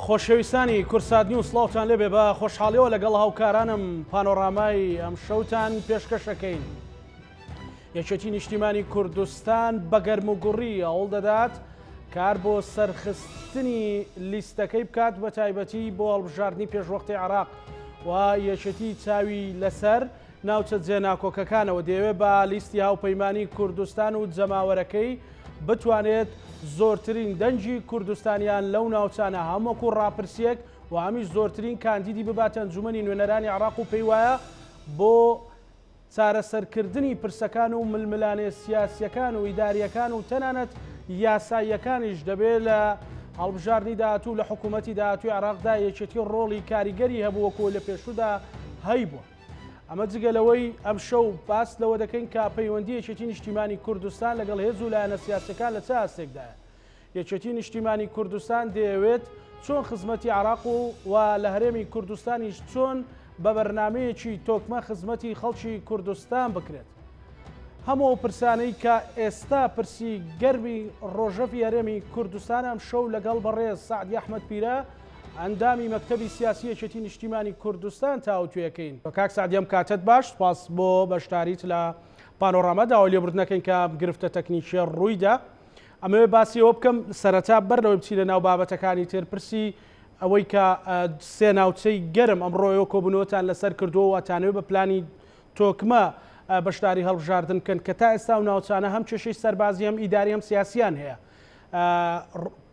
خۆشەویستانی کورسات نیوز سڵاوتان لێبێ بە خۆشحاڵیەوە لەگەڵ هاوکارانم پانۆڕامای ئەم شەوتان پێشکەشەکەین. یەکێتی نیشتیمانی کوردستان بە گەرموگوڕی هەوڵ دەدات کار بۆ سەرخستنی لیستەکەی بکات بە تایبەتی بۆ هەڵبژاردننی پێشوەختی عراق و یەکێتی چاوی لەسەر ناوچە جێناکۆکەکانەوە دەیەوێت بە لیستی هاوپەیمانی کوردستان و جەماوەرەکەی بتوانێت زۆرترین دەنجی کوردستانیان لەو ناوچانە هەمووەکو ڕاپرسیەک و هەمیش زۆرترین کاندیدی بباتە ئەنجومەنی نوێنەرانی عراق و پێی وایە بۆ چارەسەرکردنی پرسەکان و ململانێ سیاسیەکان و ئیداریەکان و تەنانەت یاساییەکانیش دەبێت لە هەڵبژاردننی داهاتوو لە حکوومەتی داهاتووی عراقدا یەکێتی ڕۆڵی کاریگەری هەبووەکو لە پێشودا هەیبووە. ئەمە جگەلەوەی ئەم شەو باس لەوە دەکەین کە پەیوەندی یەکێتی نیشتیمانی کوردستان لەگەڵ هێز و لایەنە سیاسەکان لە چه ئاستێکدایە. یەکێتی نیشتیمانی کوردستان دەیەوێت چۆن خزمەتی عراق و لە هەرێمی کوردستانیش چۆن بە بەرنامەیەکی تۆکمە خزمەتی خەڵکی کوردستان بکرێت. هەموو پرسانەی کە ئێستا پرسی گەرمی ڕۆژەفی هەرێمی کوردستان ئەم شەو لەگەڵ بەڕێز سعدی ئەحمەد پیرە ئەندامی مەکتەبی سیاسی یەکێتی نیشتیمانی کوردستان تاوتوێەکەین. بە کاک سعدی ئەم کاتت باش، سپاس بۆ بەشداریت لە پانۆڕامەداوە لێبوردنەکەین کە گرفتە تەکنیکیە ڕوویدا. ئەمەوێ باسیەوە بکەم سەرەتا بەرەوەی بچی لە ناو بابەتەکانی تر پرسی ئەوەی کە سێ ناوچەی گەرم ئەمڕۆیەوە کۆبوونەوەتان لەسەر کردووە واتانەوێت بە پلانی تۆکمە بەشداری هەڵبژاردن کەن کە تا ئێستا و ناوچانە هەم کێشەی سەربازی هەم ئیداری هەم سیاسیان هەیە.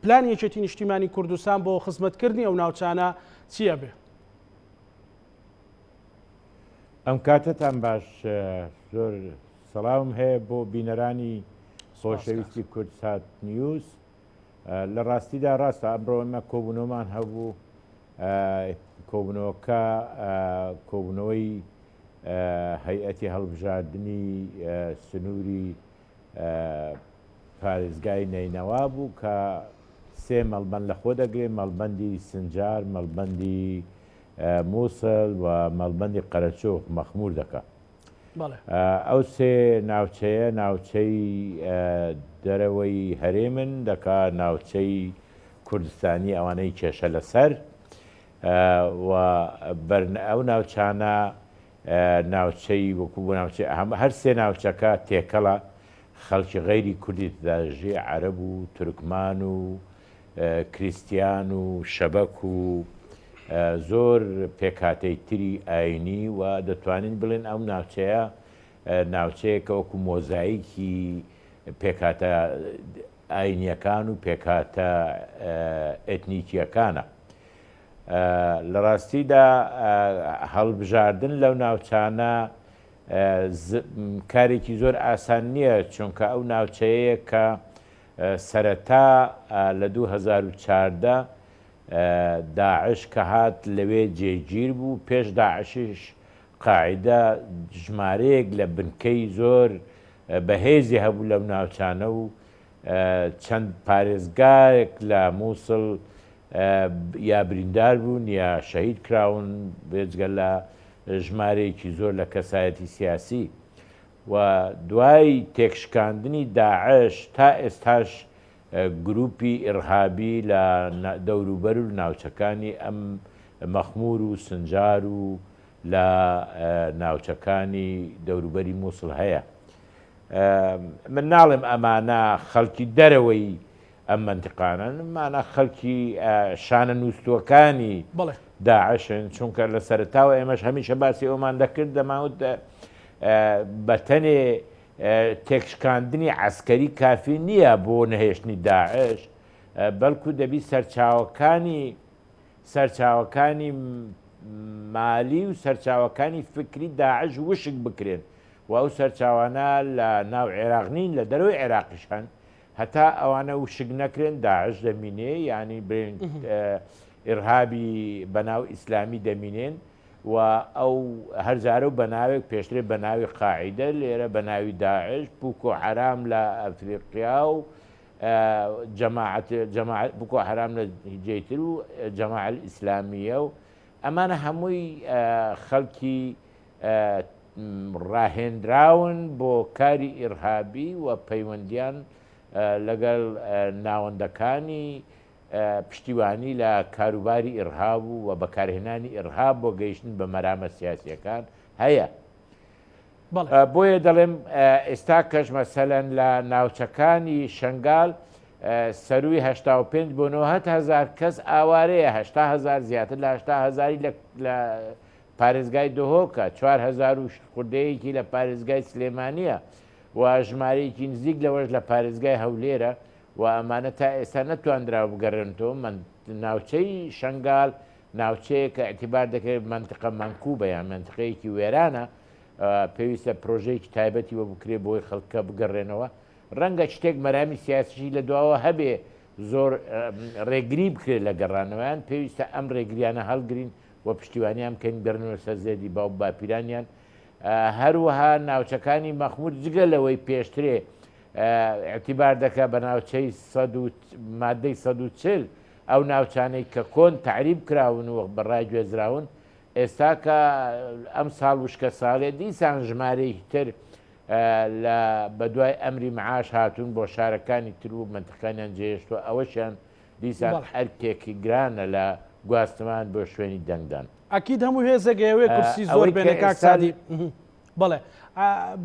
پلان یەکێتی نیشتیمانی کوردستان بۆ خزمەتکردنی ئەو ناوچانە چییە بێ؟ ئەم کاتتان باش، زۆر سەڵاوم هەیە بۆ بینەرانی خۆشەویستی کورسات نیوز. لە ڕاستیدا ڕاستە ئەمڕۆ ئەمە کۆبوونەوەمان هەبوو، کۆبوونەوەکە کۆبوونەوەی هەیئەتی هەڵبژاردننی سنووری پارێزگای نەینەوا بوو کە سێ مەڵبەند لەخۆ دەگرێت: مەڵبەندی سنجار، مەڵبەندی مووسڵ و مەڵبەندی قەرەچۆف مەخمور دەکات. ئەو سێ ناوچەیە ناوچەی دەرەوەی هەرێمن دەکات، ناوچەی کوردستانی ئەوانەی کێشە لەسەر و ئەو ناوچانە ناوچەی وەکو بۆ ناوچەی هەر سێ ناوچەکە تێکەڵە خەڵکی غەیری کوردی داژێ عەرەب و تورکمان و کریستیان و شەبەک و زۆر پێکهاتەی تری ئاینی و دەتوانین بڵێن ئەو ناوچەیە ناوچەیەکە وەکو مۆزاییکی پێکهاتە ئاینیەکان و پێکهاتە ئێتنیکیەکانە. لە ڕاستیدا هەڵبژاردن لەو ناوچانە کارێکی زۆر ئاسان نییە، چونکە ئەو ناوچەیە کە سەرەتا لە 2014 داعش کە هات لەوێ جێگیر بوو، پێش داعشش قاعیدە ژمارەیەک لە بنکەی زۆر بەهێزی هەبوو لەو ناوچانە و چەند پارێزگارێک لە مووسڵ یا بریندار بوون یا شەهید کراون بێجگە لە ژمارەیەکی زۆر لە کەسایەتی سیاسی. و دوای تێکشکاندنی داعش تا ئێستاش گروپی ئیرهابی لە دەوروبەر و ناوچەکانی ئەم مەخمور و سنجار و لە ناوچەکانی دەوروبەری مووسڵ هەیە. من ناڵێم ئەمانە خەڵکی دەرەوەی ئەم منتیقانن، مانە خەڵکی شانە نووسوەکانی داعشن، چونکە لە سەرتاوە ئێمەش هەمیشە باسی ئەومان دەکرد دەماوت بەتەنێ تێکشکاندنی عەسکەری کافی نییە بۆ نەهێشتنی داعش، بەڵکو دەبی سەرچاوەکانی مالی و سەرچاوەکانی فکری داعش وشک بکرێن و ئەو سەرچاوانە لە ناو عێراق نین، لە دەرەوەی عێراقیشان هەتا ئەوانە وشک نەکرێن داعش دەمینێ، ینی برێن ئیرهابی بەناو ئیسلامی دەمینێن و ئەو هەرزارە و بەناوێک پێشترێ بە ناوی قاعیدە، لێرە بە ناوی داعش، بوکۆ حەرام لە ئەفریقیا و بوکۆ حەرام لە هیجەیتر و جەماعەت ئیسلامیە و ئەمانە هەمووی خەڵکی ڕاهێنراون بۆ کاری ئیرهابی و پەیوەندیان لەگەڵ ناوەندەکانی پشتیوانی لە کاروباری ئیرهاب و بەکارهێنانی ئیرهاب بۆ گەیشتن بە مەرامە سیاسیەکان هەیە. بۆیە دەڵێم ئێستا کەش مەسەلەن لە ناوچەکانی شنگال سەروی 85 بۆ 900,000 کەس ئاوارەیە 80,000 زیاتر لە 80,000 لە پارێزگای دهۆکە 4,000 خوردەیەکی لە پارێزگای سلێمانیە و ژمارەیەکی نزیک لەوەش لە پارێزگای هەولێرە و ئەمانە تا ئێستا نەتواندرا بگەڕێنەوە. من ناوچەی شنگال ناوچەیەکە ئەتیبار دەکرێت منتقە مەنکوبە یان منتقەیەکی وێرانە پێویستە پرۆژەیەکی تایبەتی وە بکرێت بۆی خەڵکە بگەڕێنەوە. ڕەنگە شتێک مەرامی سیاسیی لە دواوە هەبێ زۆر ڕێگری بکرێت لە گەڕانەوەیان پێویستە ئەم ڕێگریانە هەڵگرین و پشتیوانیان بکەین بەرنەوە سەر زێدی باو باپیرانیان. هەروەها ناوچەکانی مەخمود جگە لەوەی پێشترێ اعتیبار دەکات بە ناوچەی مادەی 140 ئەو ناوچانەی کە کۆن تعریب کراون و بەڕای گوێزراون ئێستا کە ئەم ساڵ وشکە ساڵێ دیسان ژمارەی تر بە دوای ئەمری معاش هاتوون بۆ شارەکانی تر و منتقەکانیان جێشتوە ئەوەشیان دیسان ئەرکێکی گرانە لە گواستمان بۆ شوێنی دەنگدان. ئەکید هەموو هێزەگەیەوێ کورسی زۆر بێنێ کاکسادی بڵێ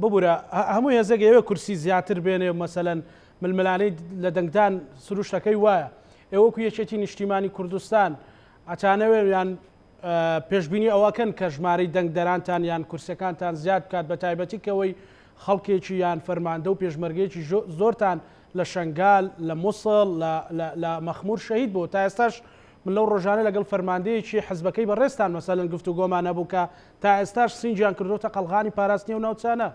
ببوورە هەموو هێزەگەیەوێ کورسی زیاتر بێنێ مەسەلەن ململانەی لە دەنگدان سروشتەکەی وایە ئێوەکو یەکێتی نیشتیمانی کوردستان ئەچانەوێ یان پێشببینی ئەوەکەن کە ژمارەی دەنگدەرانتان یان کورسەکانتان زیاد بکات بە تایبەتیکەوەی خەڵکێکی یان فەرماندە و پێشمەرگەیەکی زۆرتان لە شنگال لە مووسڵ لە مەخمور شەهید بوو تا ئێستاش من لەو ڕۆژانە لەگەڵ فەرماندەیەکی حزبەکەی بەڕێستان مەسەلەن گفتوگۆمان نەبوو کە تا ئێستاش سینجیان کردوتە قەڵغانی پاراستنی و ناوچانە.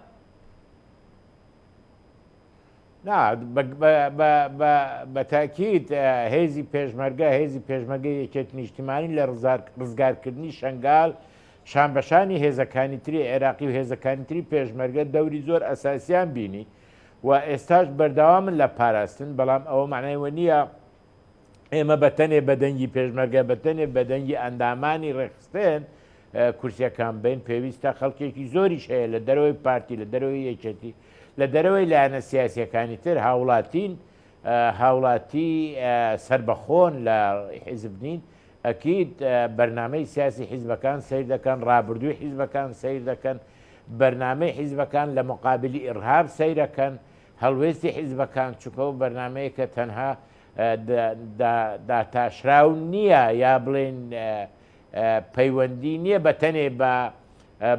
بە تاکید هێزی پێشمەرگە هێزی پێشمەرگەی یەکێت نیشتیمانی لە ڕزگارکردنی شنگال شانبەشانی هێزەکانی تری عێراقی و هێزەکانی تری پێشمەرگە دەوری زۆر ئەساسیان بینی و ئێستاش بەردەوامن لە پاراستن بەڵام ئەوە معنایوە نییە ئێمە بەتەنێ بەدەنگی پێشمەرگە بەتەنێ بەدەنگی ئەندامانی ڕێخستێن کورسیەکان بین پێویستە خەڵکێکی زۆریش هەیە لە دەرەوەی پارتی لە دەرەوەی یەکێتی لە دەرەوەی لایەنە سیاسیەکانی تر هاوڵاتی سربەخۆن لە حیزب نین ئەکید بەرنامەی سیاسی حیزبەکان سیر دەکەن ڕابردووی حیزبەکان سیر دەکەن بەرنامەی حیزبەکان لە مقابلی ئیرهاب سیرەکەن هەڵوێستی حیزبەکان چووکە و بەرنمەیەکە تەنها داتاشراون نییە یا بڵێن پەیوەندی نییە بەتەنێ بە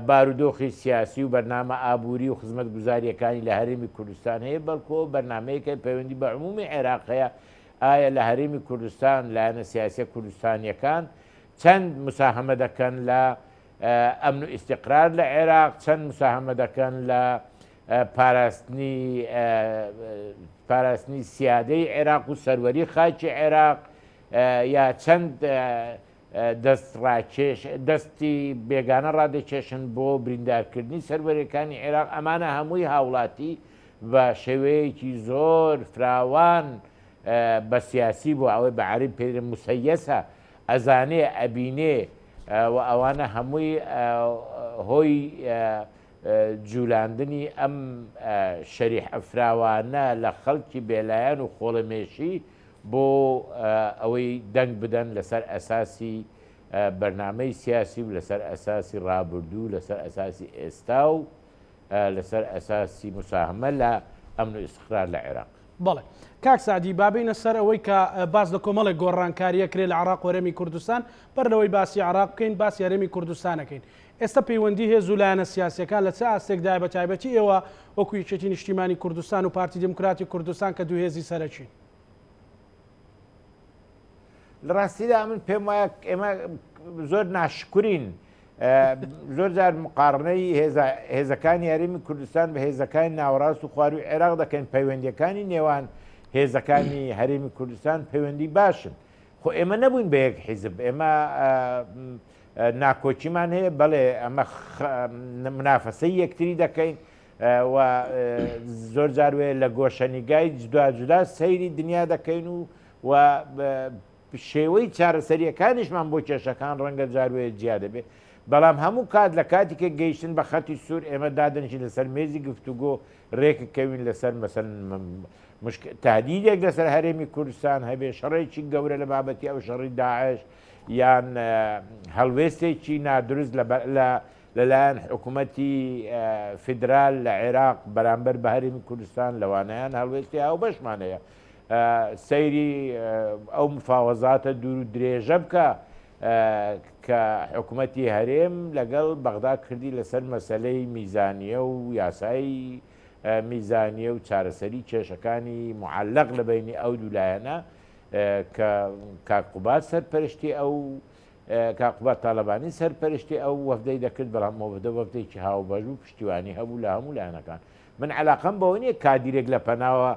بارودۆخی سیاسی و بەرنامە ئابووری و خزمەت گوزاریەکانی لە هەرێمی کوردستان هەیە بەڵکۆ بەرنمەیەکە پەیوەندی بە عمومی عێراقەیە ئایا لە هەرێمی کوردستان لایەنە سیاسیە کوردستانیەکان چەند مساهمە دەکەن لە ئەمن و ئیستیقرار لە عێراق چەند مساهمە دەکەن لە پاراستنی سیادەی عێراق و سەروەری خاکی عێراق یا چەند دەستی بێگانە ڕادەکێشن بۆ بریندارکردنی سەروەریەکانی عێراق ئەمانە هەمووی هاوڵاتی بە شێوەیەکی زۆر فراوان بە سیاسی بۆ ئەوەی بە عەربی پێ موسەیەسە ئەزانێ ئەبینێ و ئەوانە هەمووی هۆی جولاندنی ئەم شەریح فراوانە لە خەڵکی بێلایەن و خۆڵەمێشی بۆ ئەوەی دەنگ بدەن لەسەر ئەساسی بەرنامەی سیاسی و لەسەر ئەساسی ڕابردوو لەسەر ئەساسی ئێستا و لەسەر ئەساسی مساهمە لە ئەمن و ئیستیقرار لە عێراق. بەڵێ کاک سعدی بابینە سەر ئەوەی کە باس لە کۆمەڵێک گۆڕانکاریە کرێ لە عێراق و هەرێمی کوردستان بەرەوەی باسی عێراق بکەین باسی هەرێمی کوردستانەکەین. ئێستا پەیوەندی هەیە زوو لایەنە سیاسیەکان لە چ ئاستێکدای بە تایبەتی ئێوە وەکو یەکێتی نیشتیمانی کوردستان و پارتی دموکراتی کوردستان کە دوو هێزی سەرەکین؟ لە ڕاستیدا من پێم وایە ئێمە زۆر ناشکرین زۆر جار مقارنەی هێزەکانی هەرێمی کوردستان بە هێزەکانی ناوەڕاست و خواروی عێراق دەکەن پەیوەندیەکانی نێوان هێزەکانی هەرێمی کوردستان پەیوەندی باشن. خۆ ئێمە نەبووین بە یەک حیزب ئێمە ناکۆچیمان هەیە بەڵێ ئەمە منافەسەی یەکتری دەکەین و زۆر جاروێ لە گۆشەنیگای جودا جودا سەیری دنیا دەکەین و شێوەی چارەسەریەکانیشمان بۆ کێشەکان ڕەنگە جاروێ جیا دەبێت بەڵام هەموو کات لە کاتێکە گەیشتن بە خەتی سوور ئێمە دادەنشی لەسەر مێزی گفتوگۆ ڕێکەکەوین لەسەر مەسەن تهدیدێک لەسەر هەرێمی کوردستان هەبێ شەڕێکی گەورە لە بابەتی ئەو شەڕی داعش یان هەڵوێستێکی نادروست لەلایەن حکوومەتی فیدرال لە عێراق بەرامبەر بە هەرێمی کوردستان لەوانەیان هەڵوێستی ئەو بەشمانەیە سەیری ئەو مفاوەزاتە دوور و درێژە بکە کە حکوومەتی هەرێم لەگەڵ بەغدا کردی لەسەر مەسلەی میزانیە و یاسایی میزانیە و چارەسەری کێشەکانی معلق لە بینی ئەو دوولایەنە کە کاکوبات سەرپەرشتی ئەو کاکوبات تاالبانی سەرپەرشتی ئەو وەفدەی دەکرد بەڵام وەفدەیەکی هاوبەش و پشتیوانی هەبوو لە هەموو لایەنەکان من علاقەم بەوە نییە کادیرێک لە پەناوە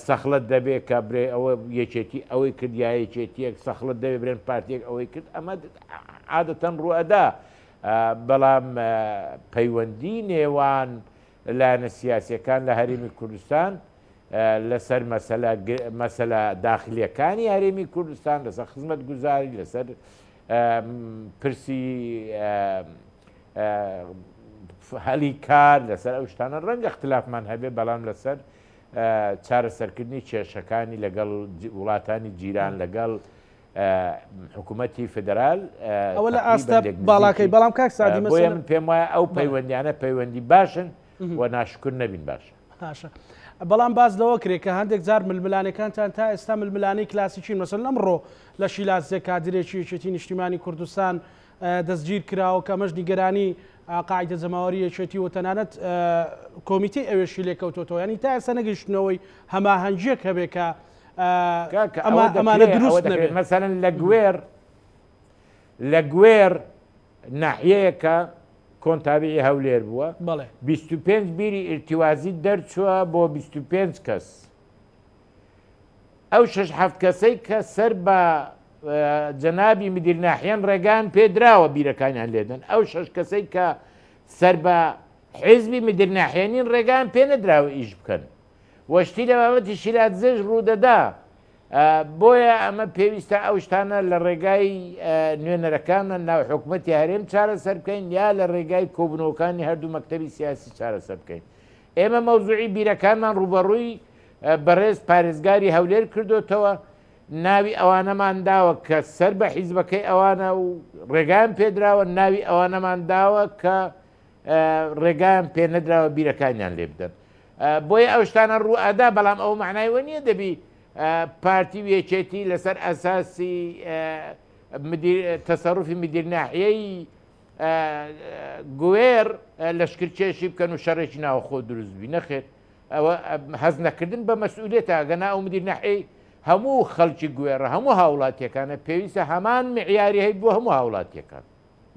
سەخلت دەبێت کە برێ ئەوە یەکێتی ئەوەی کرد یا یەکێتیەک سەخلت دەبێت برێن پارتێک ئەوەی کرد ئەمە عادەتەن ڕوئەدا بەڵام پەیوەندی نێوان لایەنە سیاسیەکان لە هەرێمی کوردستان لەسەر مەسەلە داخلیەکانی هەرێمی کوردستان لەسەر خزمەت گوزاری لەسەر پرسی هەلی کار لەسەر ئەو شتانە ڕەنگە اختلافمان هەبێ بەڵام لەسەر چارەسەرکردنی کێشەکانی لەگەڵ وڵاتانی جیران لەگەڵ حکوومەتی فدرال ئەوە لە ئاستا باڵاکەی بەڵام کاک سادی بۆیە من پێم وایە ئەو پەیوەندیانە پەیوەندی باشن و ناشکر نەبین باشە بەڵام باز لەوە کرێت کە هەندێک جار ململانەکانتان تا ئێستا ململانەی کلاسیکی مەسەڵەن ئەمڕۆ لە شیلازیە کادرێکی یەکێتی نیشتیمانی کوردستان دەستگیر کراوە کە ئەمەش نیگەرانی قاعدە جەماوەری یەکێتی و تەنانەت کۆمیتەی ئەوێشی لێکەوتۆتەوە ینی تا ئێستا نەگەیشتنەوەی هەماهەنگیەک هەبێت کە ئەمانە دروست نەبێت مەسەڵەن لە گوێر ناحیەیەکە کۆنتابیی هەولێر بووە 25 بیری ئرتیوازی دەرچووە بۆ 25 کەس ئەو 6-7 کەسەی کە سەر بە جەنابی مدیر ناحیەن ڕێگان پێدراوە بیرەکانیان لێدن ئەو 6 کەسەی کە سەر بە حیزبی مدیر ناحیێنین ڕێگان پێ نەدراوە ئیش بکەن وەشتی لە بابەتی شیلاتزێش ڕوودەدا بۆیە ئەمە پێویستە ئەو شتانە لە ڕێگای نوێنەرەکانە ناو حکوومەتی هەرێم چارەسەر بکەین یا لە ڕێگای کۆبنەوەکانی هەردوو مەکتەبی سیاسی چارەسەر بکەین ئێمە مەوزوعی بیرەکانمان ڕوبەڕووی بەڕێز پارێزگاری هەولێر کردوتەوە ناوی ئەوانەمان داوە کە سەر بە حیزبەکەی ئەوانە و ڕێگایان پێدراوە ناوی ئەوانەمان داوە کە ڕێگایان پێ نەدراوە بیرەکانیان لێ بدەن بۆیە ئەو شتانە ڕوئەدا بەڵام ئەو معنایوە نییە دەبی پارتی وێچێتی لەسەر ئەساسی تەسەڕوفی مدیر ناحیەی گوێر لەشکرچێشی بکەن و شەڕێکی ناوخۆ دروستبی نەخێت ئەوە هەز نەکردن بە مەسئولێتە گەنا ئەو مدیر ناحیەی هەموو خەڵکی گوێڕە هەموو هاوڵاتیەکانە پێویستە هەمان معیاری هەیە بۆ هەموو هاوڵاتیەکان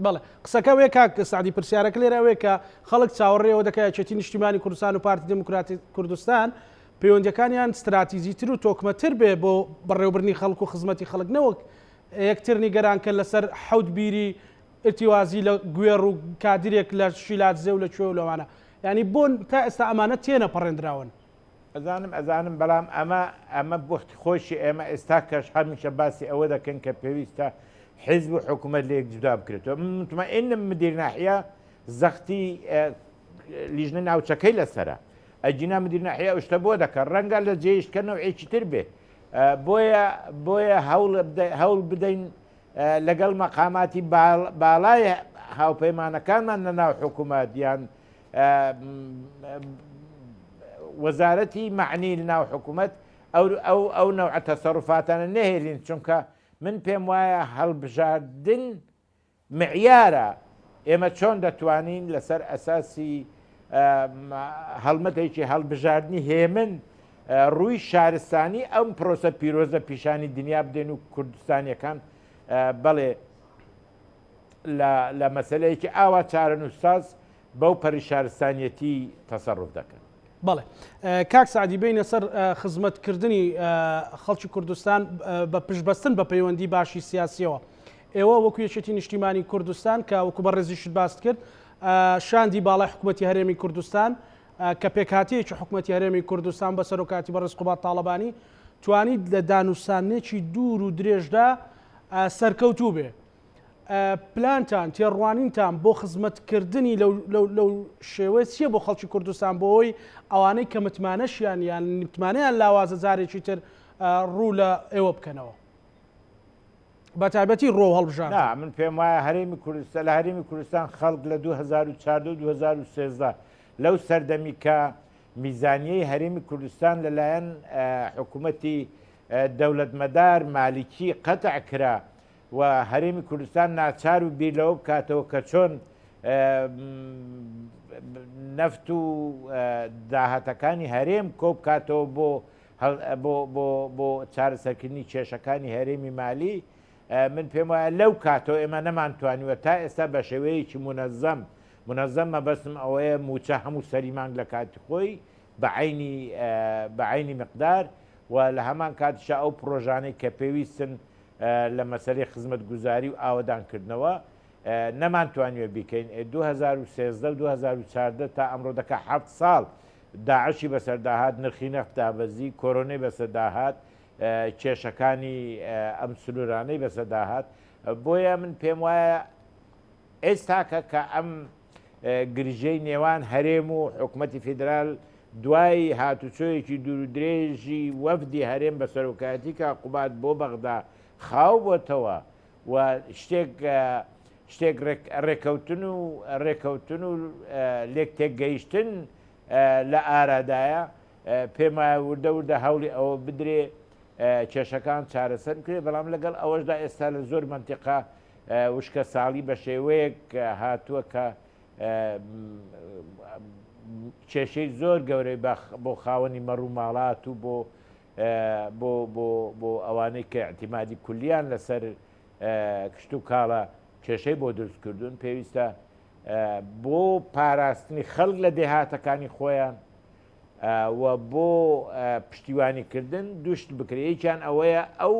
بەڵێ قسەکە وێ کاک سعدی پرسیارەکە لێرەوەی کە خەڵک چاوەڕێەوە دەکات یەکێتی نیشتیمانی کوردستان و پارتی دموکراتی کوردستان پەیوەندیەکانیان استراتیژیتر و تۆکمەتر بێ بۆ بەڕێوەبرنی خەڵک و خزمەتی خەڵک نەوەک یەکتر نیگەران کە لەسەر حەوت بیری ئرتیوازی لە گوێڕ و کادرێک لە شیلاتزێ و لە کوێ و لەوانە ینی بۆن تا ئێستا ئەمانە تێنە پەڕێنراون ئەزانم بەڵام ئەمە بۆختی خۆشی ئێمە ئێستا کەش هەمیشە باسی ئەوە دەکەن کە پێویستە حیزب و حکوومەت لە یەک جودا بکرێتەوە مطمئنم مدیر ناحیە زەختی لیژنە ناوچەکەی لەسەرە ئەجینا مدیر ناحیە ئەو شتە بۆ دەکەن ڕەنگە لە جێیشتکە نەوعێکی تر بێ بۆیە هەوڵ بدەین لەگەڵ مەقاماتی باڵای هاوپەیمانەکانمان لە ناو حکوومەت یان وەزارەتی معنی لە ناو حکوومەت ئەو نەوعە تەسەڕوفاتانە نەهێلین چونکە من پێم وایە هەڵبژاردن معیارە ئێمە چۆن دەتوانین لەسەر ئەساسی هەڵمەتێکی هەڵبژاردننی هێمن ڕووی شارستانی ئەم پرۆسە پیرۆزە پیشانی دنیا بدەین و کوردستانیەکان بەڵێ لە مەسلەیەکی ئاوا چارە نووساز بەو پەری شارستانیەتی تەسەڕوف دەکەن. بەڵێ کاک سعدی بینە سەر خزمەتکردنی خەڵکی کوردستان بە پشتبەستن بە پەیوەندی باشی سیاسیەوە ئێوە وەکو یەکێتی نیشتیمانی کوردستان کە وەکو بە ڕێزیشت باست کرد شاندی باڵای حکوومەتی هەرێمی کوردستان کە پێکهاتەیەکی حکوومەتی هەرێمی کوردستان بە سەرۆکاتی بەڕێز قوبات تاڵەبانی توانیت لە دانووسانێکی دوور و درێژدا سەرکەوتوو بێ پلانتان تێڕوانینتان بۆ خزمەتکردنی لەو شێوەیە چییە بۆ خەڵکی کوردستان بۆەوەی ئەوانەی کە متمانەشیان یان متمانەیان لاوازە جارێکی تر ڕوو لە ئێوە بکەنەوە بە تایبەتی ڕۆ هەڵبژان من پێم وایە هەرێمی کوردستان لە هەرێمی کوردستان خەڵک لە 2014 2013 لەو سەردەمی کە میزانیەی هەرێمی کوردستان لەلایەن حکوومەتی دەوڵەتمەدار مالیکی قەتع کرا و هەرێمی کوردستان ناچار و بیرلەوە بکاتەوە کە چۆن نەفت و داهاتەکانی هەرێم کۆ بکاتەوە بۆ چارەسەرکردنی کێشەکانی هەرێمی مالی من پێم وایە لەو کاتەوە ئێمە نەمانتوانیوە تا ئێستا بە شێوەیەکی منەزەم مەبەستم ئەوەیە موچە هەموو سەری مانگ لە کاتی خۆی بە عینی مقدار و لە هەمان کاتیشە ئەو پرۆژانەی کە پێویستن لە مەسەلەی خزمەت گوزاری و ئاوەدانکردنەوە نەمانتوانیوە بیکەین 2013 و 2014 تا ئەمڕۆ دەکە 7 ساڵ داعشی بەسەرداهات نرخی نەفت دابەزی کۆرۆنەی بەسەرداهات کێشەکانی ئەم سنوورانەی بەسەرداهات بۆیە من پێم وایە ئێستاکە کە ئەم گرژەی نێوان هەرێم و حکوومەتی فیدرال دوای هاتوچۆیەکی دوورودرێژی وەفدی هەرێم بە سەرۆکایەتی کە قوبات بۆ بەغدا خاو بۆتەوە و شتێک ڕێکەوتن و لێک تێکگەیشتن لە ئارادایە پێم وایە وردە هەوڵی ئەوە بدرێ کێشەکان چارەسەر کرێ بەڵام لەگەڵ ئەوەشدا ئێستا لە زۆر منتیقا وشکە ساڵی بە شێوەیەک هاتووە کە کێشەی زۆر گەورەی بۆ خاوەنی مەڕوو ماڵات و بۆ ئەوانەی کە اعتیمادی کولیان لەسەر کشت و کاڵە کێشەی بۆ دروستکردون پێویستە بۆ پاراستنی خەڵک لە دێهاتەکانی خۆیان و بۆ پشتیوانیکردن دوشت بکرێکیان ئەوەیە ئەو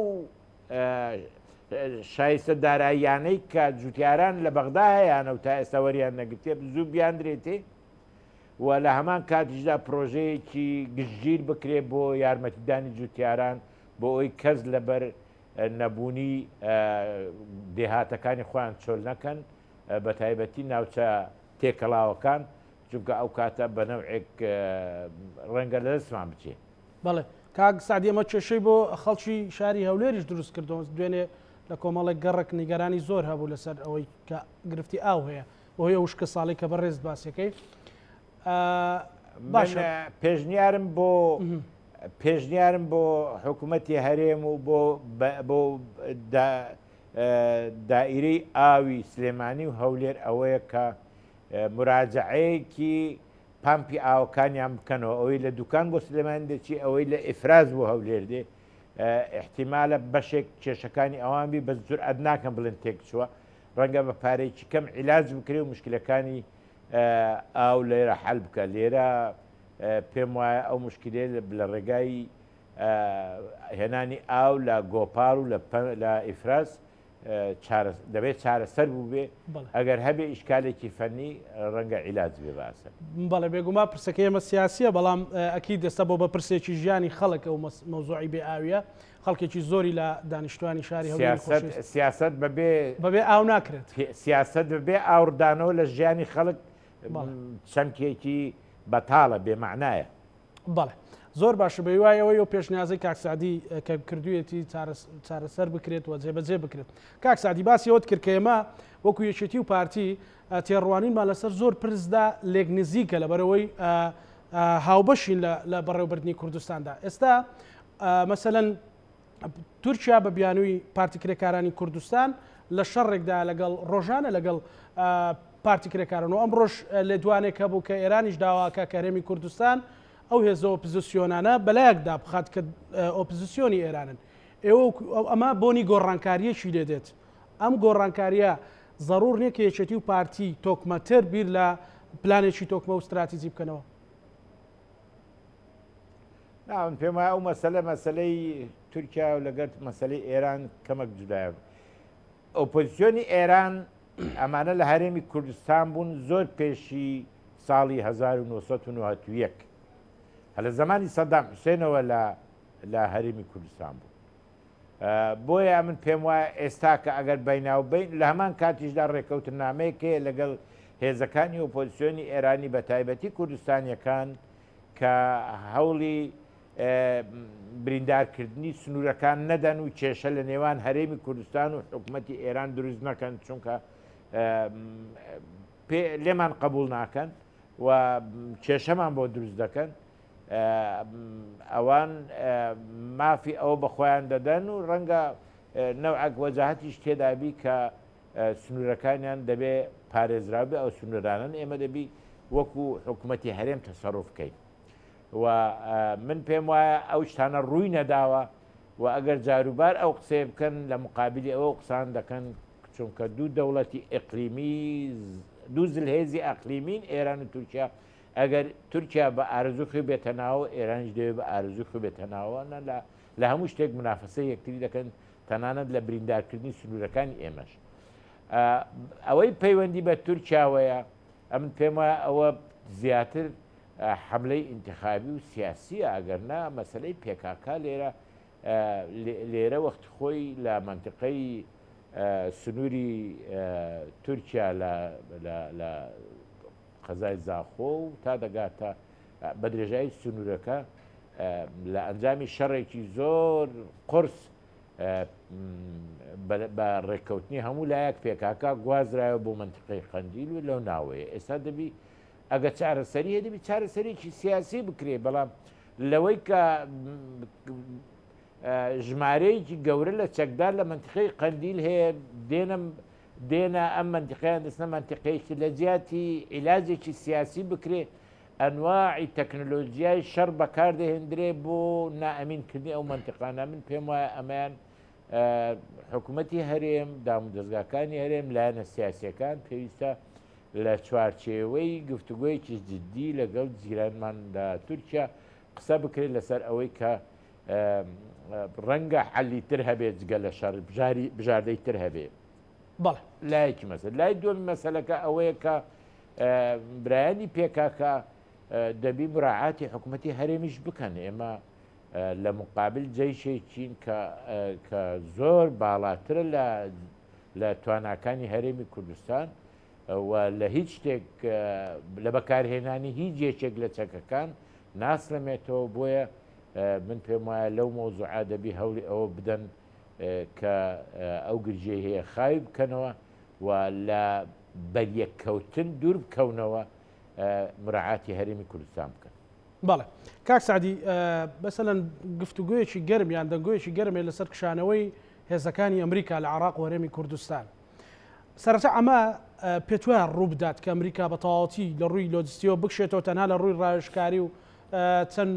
شایستە داراییانەی کە جوتیاران لە بەغدا هەیەیانە و تا ئێستا وەریان نەگرتێ زوو بیاندرێتێ و لە هەمان کاتیشدا پرۆژەیەکی گشتگیر بکرێت بۆ یارمەتیدانی جوتیاران بۆ ئەوی کەس لەبەر نەبوونی دێهاتەکانی خۆیان چۆل نەکەن بە تایبەتی ناوچە تێکەڵاوەکان چونکە ئەو کاتە بە نەوعێک ڕەنگە لە دەستمان بچێ. بەڵێ کاک سعدی ئەمە کێشەی بۆ خەڵکی شاری هەولێریش دروست کردەوە دوێنێ لە کۆمەڵێک گەڕک نیگەرانی زۆر هەبوو لەسەر ئەوەی کە گرفتی ئاو هەیە بۆیە وشکە ساڵی کە بەڕێز باسیەکەی باشە پێشنیارم بۆ حکوومەتی هەرێم و بۆ دائیرەی ئاوی سلێمانی و هەولێر ئەوەیە کە مراجعەیەکی پامپی ئاوەکانیان بکەنەوە ئەوەی لە دوکان بۆ سلێمانی دەچی ئەوەی لە ئیفراز بۆ هەولێر دێ احتیمالە بەشێک کێشەکانی ئەوان بی بە جورئەت ناکەم بڵێن تێک چووە ڕەنگە بە پارەیەکی کەم عیلاج بکرێ و مشکلەکانی ئاو لێرە حەل بکە لێرە پێم وایە ئەو مشکلێ لە ڕێگای هێنانی ئاو لە گۆپار و لە ئیفراز دەبێت چارەسەر بوو بێ ئەگەر هەبێ ئیشکالێکی فەنی ڕەنگە عیلاج بێ باسە بەڵێ بێگوما پرسەکە ئێمە سیاسیە بەڵام ئەکی دەستە بۆ بە پرسێکی ژیانی خەڵک ئەو مەوزوعی بێ ئاویە خەڵکێکی زۆری لە دانیشتوانی شاری هەولێر سیاست بەبێ ئاو ناکرێت سیاست بەبێ ئاوردانەوە لە ژیانی خەڵک چەمکێکی بەتاڵە بێمەعنایە. بەڵێ زۆر باشە بە وایەوەی و پێشنیازی کاکسادی کە کردوویەتی چارەسەر بکرێت و جێبەجێ بکرێت کاکسادی باسی ئەوت کرد کە ئێمە وەکو یەکێتی و پارتی تێڕوانینمان لەسەر زۆر پرسدا لێک نزیکە لەبەرەوەی هاوبەشین لە بەڕێوەبردننی کوردستاندا ئێستا مەسەلەن تورکیا بە بیانووی پارتی کرێکارانی کوردستان لە شەڕێکدا لەگەڵ ڕۆژانە لەگەڵ پارتی کرێکارن و ئەم ڕۆژ لە دوانێک هەبوو کە ئێرانیش داواکە کە هەرێمی کوردستان ئەو هێزە ئۆپۆزیسیۆنانە بەلایەکدا بخات کە ئۆپۆزیسیۆنی ئێرانن ئێوە ئەمە بۆنی گۆڕانکاریەکی لێدێت ئەم گۆڕانکاریە ضرور نییە کە یەکێتی و پارتی تۆکمەتر بیر لە پلانێکی تۆکمە و استراتیزی بکەنەوە. ناون پێم وایە ئەو مەسەلەی تورکیا و لەگەر مەسەلەی ئێران کەمەک جودایە ئۆپۆزیسیۆنی ئێران ئەمانە لە هەرێمی کوردستان بوون زۆر پێشی ساڵی 1991 هە لە زمانی سەدام حوسێنەوە لە هەرێمی کوردستان بوو بۆیە من پێم وایە ئێستا کە ئەگەر بەیناوبین لە هەمان کاتیشدا ڕێکەوتن نامەیەکێ لەگەڵ هێزەکانی ئۆپۆزیسیۆنی ئێرانی بە تایبەتی کوردستانیەکان کە هەوڵی بریندارکردنی سنوورەکان نەدەن و کێشە لە نێوان هەرێمی کوردستان و حکوومەتی ئێران دروست نەکەن چونکە لێمان قبول ناکەن و کێشەمان بۆ دروست دەکەن ئەوان مافی ئەوە بەخۆیان دەدەن و ڕەنگە نەوعک وەجاهەتیش تێدابی کە سنوورەکانیان دەبێ پارێزراوی ئەو سنوورانن ئێمە دەبی وەکو حکوومەتی هەرێم تەسەڕوف بکەین و من پێم وایە ئەو شتانە ڕووی نەداوە و ئەگەر جاروبار ئەو قسێ بکەن لە مقابلی ئەوە قسان دەکەن چونکە دوو دەوڵەتی ئیقلیمی دوو زلهێزی ئەقلیمین ئێران و تورکیا ئەگەر تورکیا بە ئارزوخی بێتەناوە ئێرانش دەوێت بە ئارزوخی بێتەناوە لە هەموو شتێک منافسە یەکتری دەکەن تەنانەت لە بریندارکردنی سنوورەکانی ئێمەش ئەوەی پەیوەندی بە تورکیاوەیە ئەمن پێم وایە ئەوە زیاتر حملەی انتخابی و سیاسیە ئەگەرنا مەسلەی پێکاکا لێرە وەخت خۆی لە منطقەی سنووری تورکیا لە قەزای زاخۆ و تا دەگاتە بە درێژایی سنوورەکە لە ئەنجامی شەڕێکی زۆر قرس بە ڕێککەوتنی هەموو لایەک پێکاکە گوازرایە بۆ منطقەی قەندیل و لەو ناوەیە ئێستا دەبی ئەگە چارەسەری هەیە دەبی چارەسەرێکی سیاسی بکرێ بەڵام لەوەی کە ژمارەیەکی گەورە لە چەکدار لە منطقەی قەندیل هەیە دێنە ئەم منطقەیان دەستنە منطقەیەکی لە جیاتی عیلاجێکی سیاسی بکرێ ئەنواعی تەکنۆلۆژیای شەڕ بەکاردەهێنرێ بۆ نائەمینکردنی ئەو منطقانە من پێم وایە ئەمەیان حکوومەتی هەرێم دام و دەستگاکانی هەرێم لایەنە سیاسیەکان پێویستە لە چوارچێوەی گفتوگویەکی جددی لەگەڵ جیرانمان لە تورکیا قسە بکرێت لەسەر ئەوەی کە ڕەنگە حەلی تر هەبێت جگە لە شەڕ بژاردەی تر هەبێت بەڵێ لایەکی مەسەر لای دووەمی مەسەلەکە ئەوەیە کە برایانی پێکاکە دەبی مراعاتی حکوومەتی هەرێمیش بکەن ئێمە لە مقابل جەیشێکین کە زۆر باڵاترە لە تواناکانی هەرێمی کوردستان و لە هیچ شتێک لە بەکارهێنانی هیچ یەکێک لە چەکەکان ناسڵمێتەوە بۆیە من پێم وایە لەو مۆزوعا دەبی هەوڵی ئەوە بدەن کە ئەو گرژێ هەیە خاوی بکەنەوە و لە بەریەککەوتن دوور بکەونەوە مراعاتی هەرێمی کوردستان بکەن. بەڵێ کاک سعدی بەسەلەن گفتوگویەکی گەرم یان دەنگۆیەکی گەرمێ لەسەر کشانەوەی هێزەکانی ئەمریکا لە عێراق و هەرێمی کوردستان سەرەتا ئەمە پێت وایە ڕوو بدات کە ئەمریکا بە تەواوەتی لە ڕووی لۆجستیەوە بکشێتەوە تەنها لە ڕووی ڕایشکاری و چەند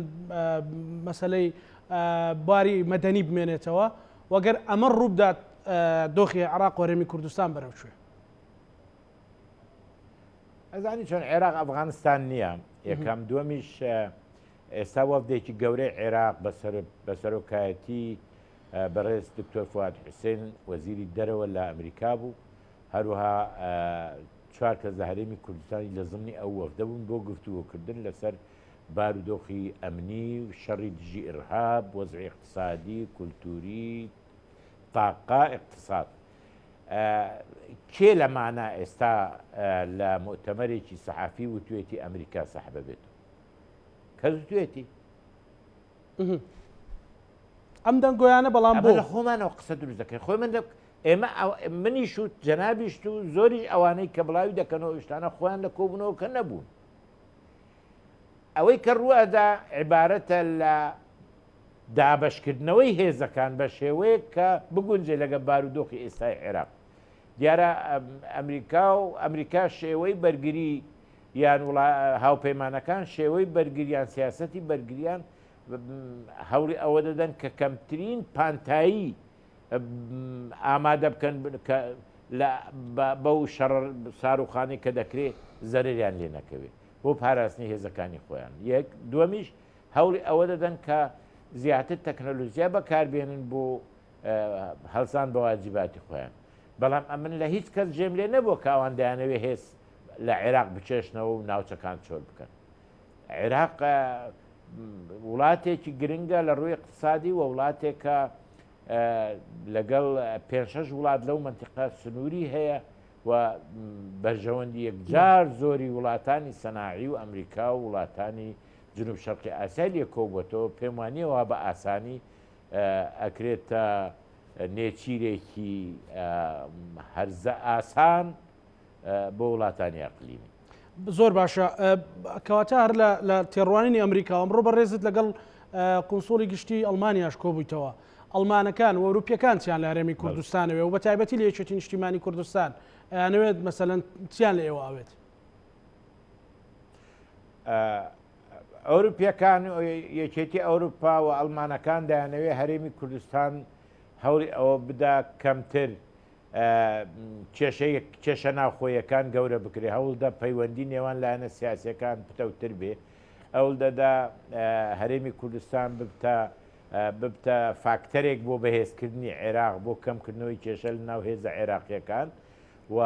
مەسەلەی باری مەدەنی بمێنێتەوە وەگەر ئەمە ڕوو بدات دۆخی عێراق و هەرێمی کوردستان بەرەوچێ ئەزانی چۆن عێراق ئەفغانستان نییە یەکەم دووەمیش ئێستا وەفدێکی گەورەی عێراق بەسەرۆکایەتی بەڕێز دکتۆر فواد حوسێن وەزیری دەرەوە لە ئەمریکا بوو هەروەها 4 کەس لە هەرێمی کوردستانی لە زمانی ئەو وەفدە بوون بۆ گفتوگۆکردن لەسەر بارودۆخی ئەمنی و شەڕی دژی ئیرهاب وەزعی اقتصادی کولتوری تاقا اقتصاد کێ لەمانە ئێستا لە مؤتەمەرێکی سەحافی وتوێتی ئەمریکا سەحبە بێت کەس وتوێتی ئەم دەنگۆیانە بەڵام بۆ لە خۆمانەوە قسە دروست دەکەین خۆی من ئێمە منیش و جەنابیشت و زۆریش ئەوانەی کە بڵاوی دەکەنەوە شتانە خۆیان لە کۆبوونەوە کە نەبوون ئەوەی کە ڕوئەدا عیبارەتە لە دابەشکردنەوەی هێزەکان بە شێوەیە کە بگونجێ لەگە بارودۆخی ئێستای عێراق دیارە ئەمریکا شێوەی بەرگری یان هاوپەیمانەکان شێوەی بەرگریان سیاسەتی بەرگریان هەوڵی ئەوە دەدەن کە کەمترین پانتایی ئامادە بکەن بەو شەڕ ساروخانی کە دەکرێت زەرریان لێ نەکەوێت بۆ پاراستنی هێزەکانی خۆیان یەک دووەمیش هەوڵی ئەوە دەدەن کە زیاتر تەکنۆلۆژیا بەکاربێنن بۆ هەڵسان بە واجیباتی خۆیان بەڵام ئەمن لە هیچ کەس جێم لێ نەبووە کاوان دەیانەوێ هێز لە عێراق بچێشنەوە و ناوچەکان چۆر بکەن عێراق وڵاتێکی گرنگە لە ڕووی اقتصادی و وڵاتێکە لەگەڵ پێ6 وڵات لەو منتیقا سنووری هەیە و بەرژەوەندی یەکجار زۆری وڵاتانی سەناعی و ئەمریکا و وڵاتانی جنوب شەرقی ئاسیا لێکۆبووەتەوە پێم وانیەوە بە ئاسانی ئەکرێتە نێچیرێکی هەرزە ئاسان بۆ وڵاتانی ئەقلیمی. زۆر باشە کەواتە هەر لە تێڕوانینی ئەمریکا ئەمڕۆ بەڕێزت لەگەڵ قونسوڵی گشتی ئەڵمانیاش کۆبوویتەوە ئەڵمانەکان و ئەوروپیەکانیان لە هەرێمی کوردستانەوێ و بە تایبەتی لە یەکێتی نیشتیمانی کوردستان ئەیانەوێت مەسەلەن چیان لە ئێوە ئاوێت؟ ئەوروپیەکان یەکێتی ئەوروپا و ئەڵمانەکان دایانەوێ هەرێمی کوردستان هەوڵی ئەوە بدا کەمتر کێشە ناوخۆیەکان گەورە بکرێ هەوڵدا پەیوەندی نێوان لایەنە سیاسیەکان پتەوتر بێ ئەوڵ دەدا هەرێمی کوردستان ببتە فاکتەرێک بۆ بەهێزکردنی عێراق بۆ کەمکردنەوەی کێشە لە ناو هێزە عێراقیەکان و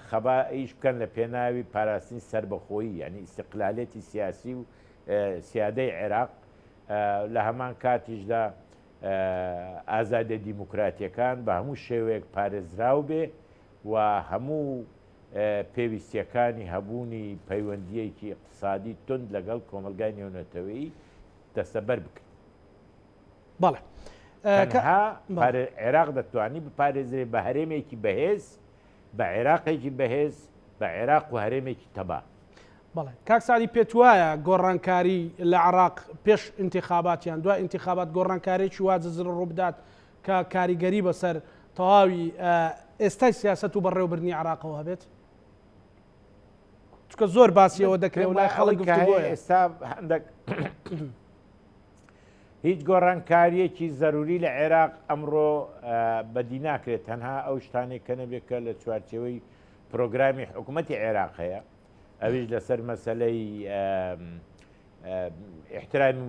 خەبا ئیش بکەن لە پێناوی پاراستنی سربەخۆیی ینی ئیستیقلالێتی سیاسی و سیادەی عێراق لە هەمان کاتیشدا ئازادە دیموکراتیەکان بە هەموو شێوەیەک پارێزراو بێ و هەموو پێویستیەکانی هەبوونی پەیوەندیەکی اقتصادی تند لەگەڵ کۆمەلگای نێونەتەوەی دەستەبەر بکەن. بەڵێ عێراق دەتوانی بپارێزرێ بە هەرێمێکی بەهێز بە عێراقێکی بەهێز بە عێراق و هەرێمێکی تەبا. بەڵێ کاک سادی پێت وایە گۆڕانکاری لە عێراق پێش ئینتیخاباتیان دوای ئینتیخابات گۆڕانکارێکی واجزر ڕووبدات کە کاریگەری بەسەر تەواوی ئێستای سیاست و بەڕێوەبردننی عێراقەوە هەبێت؟ چکە زۆر باسیەوە دەکرێت و لای خەڵک ئێستا هەندێک هیچ گۆڕانکاریەکی زەروری لە عێراق ئەمڕۆ بەدی ناکرێت تەنها ئەو شتانێک کە نەبێت کە لە چوارچەوەی پرۆگرامی حکوومەتی عێراق هەیە ئەویش لەسەر مەسەلەی احترامی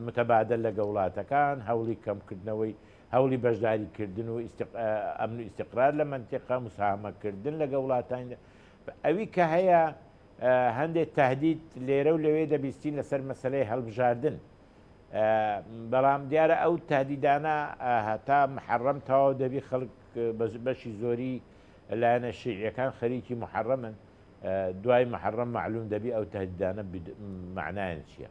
متەبادل لەگە وڵاتەکان هەوڵی کەمکردنەوەی هەوڵی بەشداریکردن و ئەمن و ئیستیقرار لە منتیقا مساهمەکردن لەگە وڵاتانی ئەوی کە هەیە هەندێک تهدید لێرە و لەوێ دەبیستین لەسەر مەسەلەی هەڵبژاردن بەڵام دیارە ئەو تهدیدانە هەتا محەڕەم تەواو دەبی خەڵک بەشی زۆری لایەنە شیعیەکان خەریکی محەڕەمن دوای محەڕەم معلوم دەبی ئەو تهدیدانە معنایان چییە؟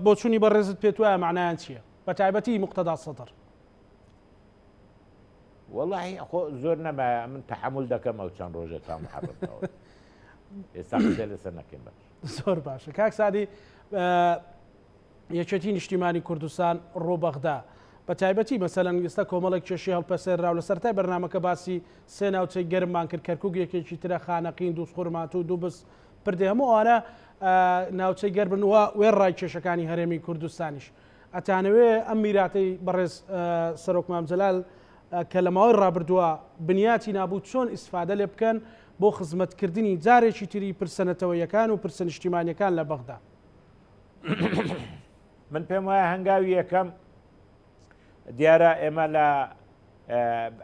بۆ چوونی بەڕێزت پێت وایە معنایان چییە؟ بە تایبەتی مقتەدا سەدر. وەڵاهی خۆ زۆر نەمایە من تەحمل دەکەم ئەو چەند ڕۆژە تا محەڕەمەوە ئێستا قسە لەسەر نەکەم باش. زۆر باشە کاک سادی یەکێتی نیشتیمانی کوردستان ڕۆبەغدا بە تایبەتی مەسەلەن ئێستا کۆمەڵێک کێشی هەڵپەسێرا و لە سەرای بەرنامەکە باسی سێ ناوچەی گەرممان کرد کەرکووک یەکێکی ترە خانەقین دووس خورمات و دوو بس پردێ هەموو ئەوانە ناوچەی گەرمن وە وێڕای کێشەکانی هەرێمی کوردستانیش ئەتانەوێ ئەم میراتەی بەڕێز سەرۆک مامجەلال کە لە ماوەی ڕابردووە بنیاتی نابوو چۆن ئیسفادە لێ بکەن بۆ خزمەتکردنی جارێکی تری پرسەنەتەوەیەکان و پرسە نیشتیمانیەکان لە بەغدا. من پێم وایە هەنگاوی یەکەم دیارە ئێمە لە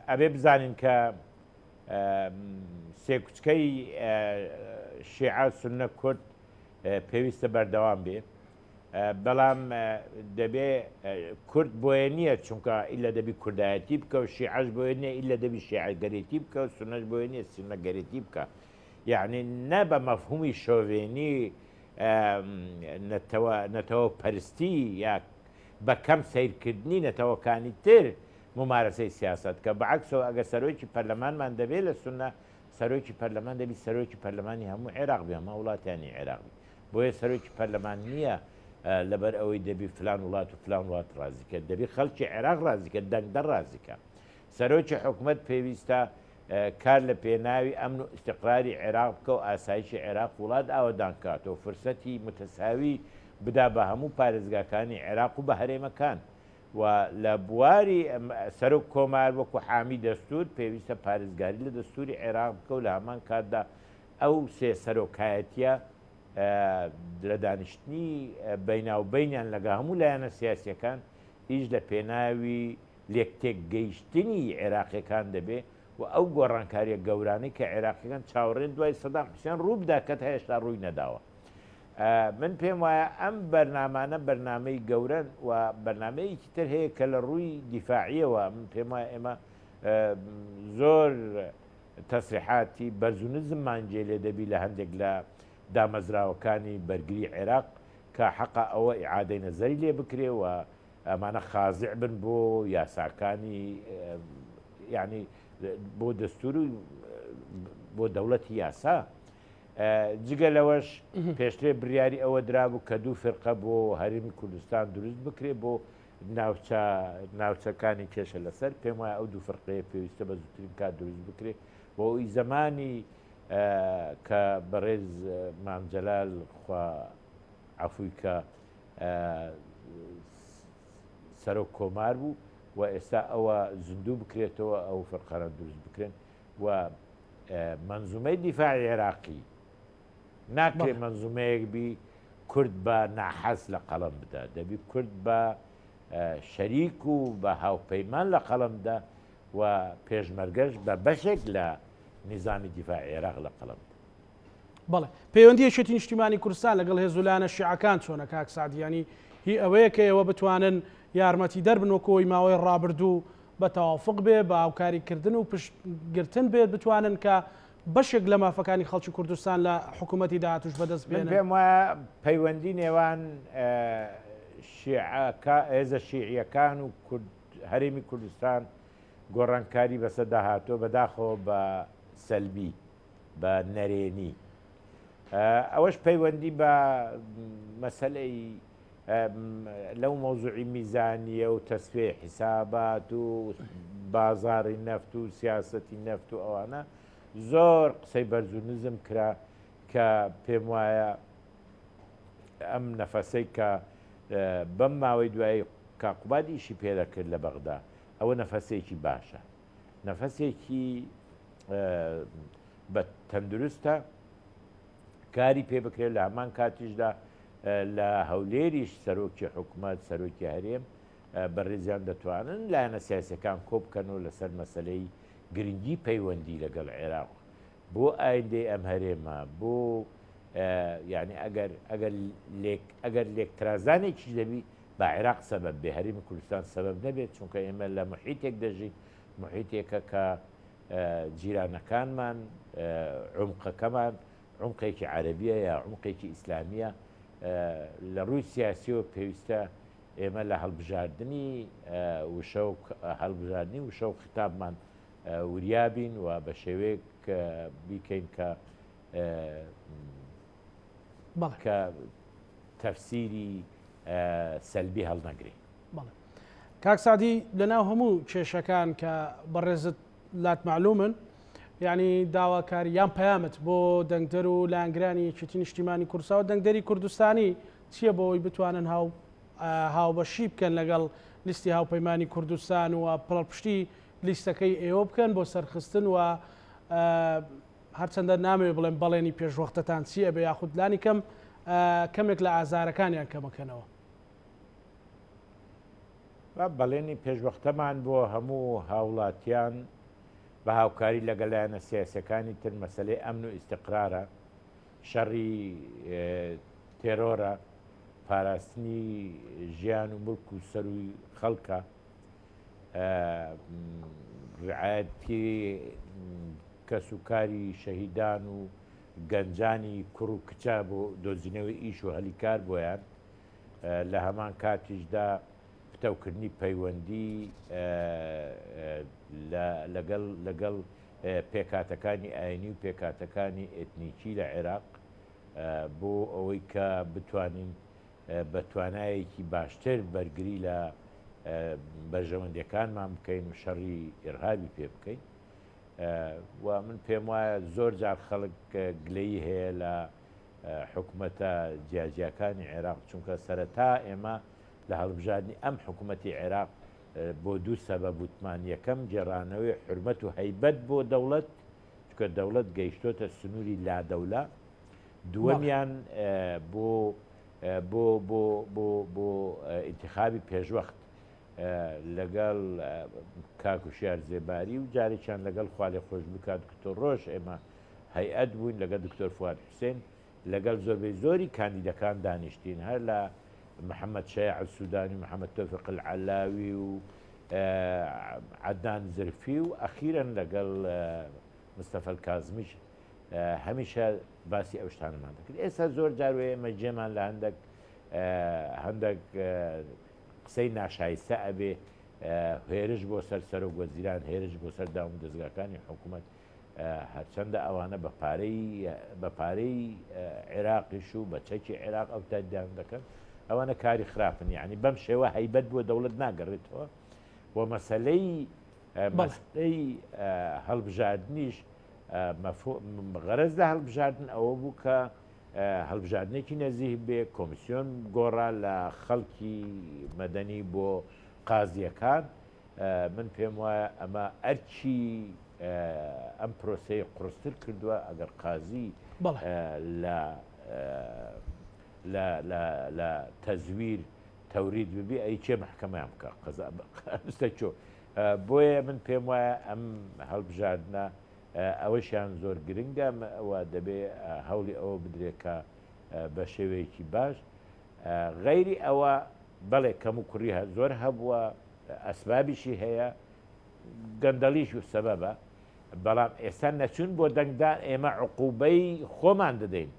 ئەبێ بزانین کە سێکوچکەی شیعە سوننە کورد پێویستە بەردەوام بێ بەڵام دەبێ کورد بۆیە نییە چونکە ئیلا دەبی کوردایەتی بکە و شیعەش بۆیە نییە ئیلا دەبی شیعەگەرێتی بکە و سونەش بۆیە نییە سونەگەرێتی بکە یعنی نە بە مەفهومی شۆڤێنی نەتەوە پەرستی یا بە کەم سیرکردنی نەتەوەکانی تر ممارەسەی سیاست کە بەعکسەوە ئەگە سەرۆکی پەرلەمانمان دەبێت لە سونە سەرۆکی پەرلەمان دەبی سەرۆکی پەرلەمانی هەموو عێراق بێ هەموو وڵاتانی عێراق بۆیە سەرۆکی پەرلەمان نییە لەبەر ئەوەی دەبی فلان وڵات و فلان وڵات ڕازیکە دەبی خەڵکی عێراق ڕازیکە دەنگدە ڕازیکە سەرۆکی حکوومەت پێویستە کار لە پێناوی ئەمن و ئیستیقراری عێراق بکە و ئاسایشی عێراق وڵات ئاوەدان کاتەوە فرسەتی متەساوی بدا بە هەموو پارێزگاکانی عێراق و بە هەرێمەکان و لە بواری سەرۆک کۆمار وەکو حامی دەستور پێویستە پارێزگاری لە دەستوری عێراق بکە و لە هەمان کاتدا ئەو سێ سەرۆکایەتیە لە دانیشتنی بەیناوبینیان لەگە هەموو لایەنە سیاسیەکان ئیش لە پێناوی لێکتێک گەیشتنی عێراقیەکان دەبێ و ئەو گۆڕانکاریە گەورانەی کە عێراقیەکان چاوەڕێن دوای سەدام حوسێن ڕوو بدا کە هێشتا ڕووی نەداوە من پێم وایە ئەم بەرنامانە بەرنامەی گەورن و بەرنمەیەکی تر هەیە کە لە ڕووی دیفاعیەوە من پێم وایە ئێمە زۆر تەسریحاتی بەرزونزممانجێ لێ دەبی لە هەندێک لە دامەزراوەکانی بەرگری عێراق کە حەقا ئەوە ئیعادەی نەزەری لێ بکرێ و ئەمانە خازع بن بۆ یاساکانی یعنی بۆ دەستور و بۆ دەوڵەتی یاسا جگە لەوەش پێشترێ بریاری ئەوە درابوو کە دوو فرقە بۆ هەرێمی کوردستان دروست بکرێ بۆ ناوچەکانی کێشە لەسەر پێم وایە ئەو دوو فرقەیە پێویستە بە زووترین کات دروست بکرێ بۆ ئەوی زمانی کە بەڕێز مامجەلال خوا عەفوی کە سەرۆک کۆمار بوو و ئێستا ئەوە زیندوو بکرێتەوە ئەو فەرقانە دروست بکرێن و منزومەی دیفاعی عێراقی ناکرێت منزومەیەک بی کورد بە ناحەز لە قەڵەم بدە دەبی کورد بە شەریک و بە هاوپەیمان لە قەڵەمدا و پێشمەرگەش بە بەشێک لە نظامی دیفاعی عێراق لە قەڵەم بەڵێ پەیوەندی یەکێتی نیشتیمانی کوردستان لەگەڵ هێزولانە شیعەکان چۆنە کاک سعدیانی هی ئەوەیە کە ئێوە بتوانن یارمەتی دەربن وەکۆی ماوەی ڕابردوو بە تەوافق بێ بە هاوکاریکردن و پشتگرتن بێت بتوانن کە بەشێک لە مافەکانی خەڵکی کوردستان لە حکوومەتی داهاتوش بەدەست بێنن پێم وایە پەیوەندی نێوان هێزە شیعیەکان و هەرێمی کوردستان گۆڕانکاری بەسەر داهاتۆ بەداخەوە بە سەلبی بە نەرێنی ئەوەش پەیوەندی بە مەسەلەی لەو مۆزوعی میزانیە و تەسفێ حیسابات و بازاری نەفت و سیاسەتی نەفت و ئەوانە زۆر قسەی بەرز و نزم کرا کە پێم وایە ئەم نەفەسەی کە بەم ماوەی دوایی کاقوبادیشی پێدەکرد لە بەغدا ئەوە نەفەسێکی باشە نەفەسێکی بە تەندروستە کاری پێ بکرێت لە هەمان کاتیشدا لە هەولێریش سەرۆکی حکوومەت سەرۆکی هەرێم بەڕێزیان دەتوانن لایەنە سیاسەکان کۆ بکەن و لەسەر مەسلەی گرنگی پەیوەندی لەگەڵ عێراق بۆ ئایندەی ئەم هەرێمە بۆ یعنی ئەگەر لێکترازانێکی دەبی بە عێراق سەبەب بێ هەرێمی کوردستان سەبەب نەبێت چونکە ئێمە لە محیتێک دەژین محیتێکە کە جیرانەکانمان عمقەکەمان عمقێکی عەرەبیە یا عمقێکی ئیسلامیە لە ڕووی سیاسیەوە پێویستە ئێمە لە هەڵبژاردننی هەڵبژاردننی وشە و خطابمان وریابین و بە شێوەیەک بیکەین کە تەفسیری سەلبی هەڵنەگرێ. کاک سعدی لەناو هەموو کێشەکان کە بەڕێزت لات معلومن یعنی داواکاری یان پەیامت بۆ دەنگدەر و لایەنگرانی یەکێتی نیشتیمانی کوردستان و دەنگدەری کوردستانی چییە بۆەوەی بتوانن هاوبەشی بکەن لەگەڵ لیستی هاوپەیمانی کوردستان و پڵپشتی لیستەکەی ئێوە بکەن بۆ سەرخستن و هەرچەندە نامەوێت بڵێن بەڵێنی پێشوەختتان چییە بە یاخود لانی کەمێک لە ئازارەکانیان کەمەکەنەوە. بەڵێنی پێشوەختەمان بۆ هەموو هاوڵاتیان بە هاوکاری لەگەلایەنە سیاسەکانی تر مەسلەی ئەمن و ئیستقرارە شەڕی تێرۆرە پاراستنی ژیان و ملک و سەروی خەڵکە ڕعایەتی کەسوکاری شەهیدان و گەنجانی کوڕ و کچە بۆ دۆزینەوەی ئیش و هەلیکار بۆیان لە هەمان کاتیشدا پتەوکردنی پەیوەندی لەگەڵ پێکاتەکانی ئاینی و پێکاتەکانی ئێتنیکی لە عێراق بۆ ئەوەی کە بتوانین بە توانایەکی باشتر بەرگری لە بەرژەوەندەکانمان بکەین و شەڕی ئێرهابی پێ بکەین و من پێم وایە زۆر جار خەڵک گلەی هەیە لە حکوومەتە جیاجیەکانی عێراق چونکە سەرەتا ئێمە لە هەڵبژاردننی ئەم حکوومەتی عێراق بۆ دوو سەبەب وتمان یەکەم جێڕانەوەی حرمەت و هەیبەت بۆ دەوڵەت چکە دەوڵەت گەیشتۆتە سنووری لادەوڵە دووەمیان بۆ ئینتیخابی پێشوەخت لەگەڵ کاکوشیار زێباری و جارێکیان لەگەڵ خوالی خۆش بکات دکتۆر ڕۆژ ئێمە هەیئەت بووین لەگەڵ دکتۆر فواد حوسێن لەگەڵ زۆربەی زۆری کاندیدەکان دانیشتین هەر لە محەممەد شەیع سوودانی و محەممەد تۆفیق العەلاوی و عەدنان زرفی و ئەخیرەن لەگەڵ مستەفە کازمیش هەمیشە باسی ئەو شتانەمان دەکرد. ئێستا زۆر جاروێ ئێمە جێمان لە هەندێک قسەی ناشایستە ئەبێ هێرش بۆ سەر سەر و وەزیران هێرش بۆ سەر داوم دەستگاکانی حکوومەت هەرچەندە ئەوانە بە پارەی عێراقیش و بە چەکی عێراق ئەو تادیان دەکەن ئەوانە کاری خراپن یعنی بەم شێوە هەیبەت بۆ دەوڵەت ناگەڕێتەوە و مەسەلەی هەڵبژاردنیش غەرەز لە هەڵبژاردن ئەوە بوو کە هەڵبژاردنێکی نەزیه بێ کۆمیسیۆن گۆڕا لە خەڵکی مەدەنی بۆ قازیەکان من پێم وایە ئەمە ئەرچی ئەم پرۆسەی قورستر کردووە ئەگەر قازی لە تەزویر تەورید ببی ئەی چێ محکەمەیان بکە قەزاستە چۆ بۆیە من پێم وایە ئەم هەڵبژاردنە ئەوەشیان زۆر گرنگە ئەوە دەبێ هەوڵی ئەوە بدرێکە بە شێوەیەکی باش غەیری ئەوە بەڵێ کەم و کوڕی زۆر هەبووە ئەسبابیشی هەیە گەندەڵیش و سەبەبە بەڵام ئێستا نەچون بۆ دەنگدان ئێمە عقوبەی خۆمان دەدەین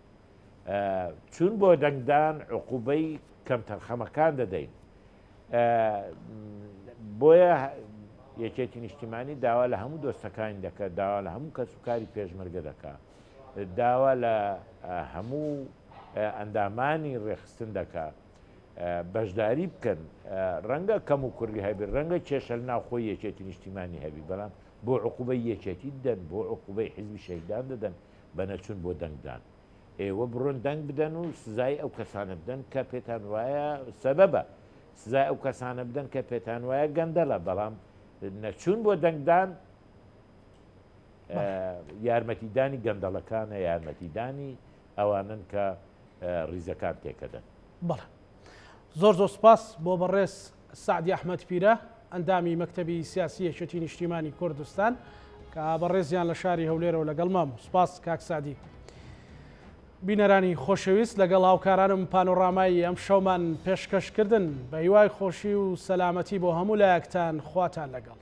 چون بۆ دەنگدان عقوبەی کەم تەرخەمەکان دەدەین بۆیە یەکێتی نیشتیمانی داوا لە هەموو دۆستەکانی دەکات داوا لە هەموو کەس و کاری پێشمەرگە دەکات داوا لە هەموو ئەندامانی ڕێخستن دەکات بەشداری بکەن ڕەنگە کەم و کوڕی هەبی ڕەنگە کێشە لە ناوخۆی یەکێتی نیشتیمانی هەبی بەڵام بۆ عقوبەی یەکێتی دەن بۆ عقوبەی حیزبی شەیدان دەدەن بە نەچوون بۆ دەنگدان ئێوە بڕۆن دەنگ بدەن و سزای ئەو کەسانە بدەن کە پێتان وایە سەبەبە سزای ئەو کەسانە بدەن کە پێتان وایە گەندەڵە بەڵام نەچوون بۆ دەنگدان یارمەتیدانی گەندەڵەکانە یارمەتیدانی ئەوانن کە ڕیزەکان تێکەدەن. بەڵێ زۆر زۆر سپاس بۆ بەڕێز سعدی ئەحمەد پیرە ئەندامی مەکتەبی سیاسی یەکێتی نیشتیمانی کوردستان کە بەڕێزیان لە شاری هەولێرەوە لەگەڵ مام سپاس کاک سعدی. بینەرانی خۆشەویست لەگەڵ هاوکارانم پانۆڕامای ئەم شەومان پێشکەشکردن بە هیوای خۆشی و سەلامەتی بۆ هەموو لایەکتان خواتان لەگەڵ.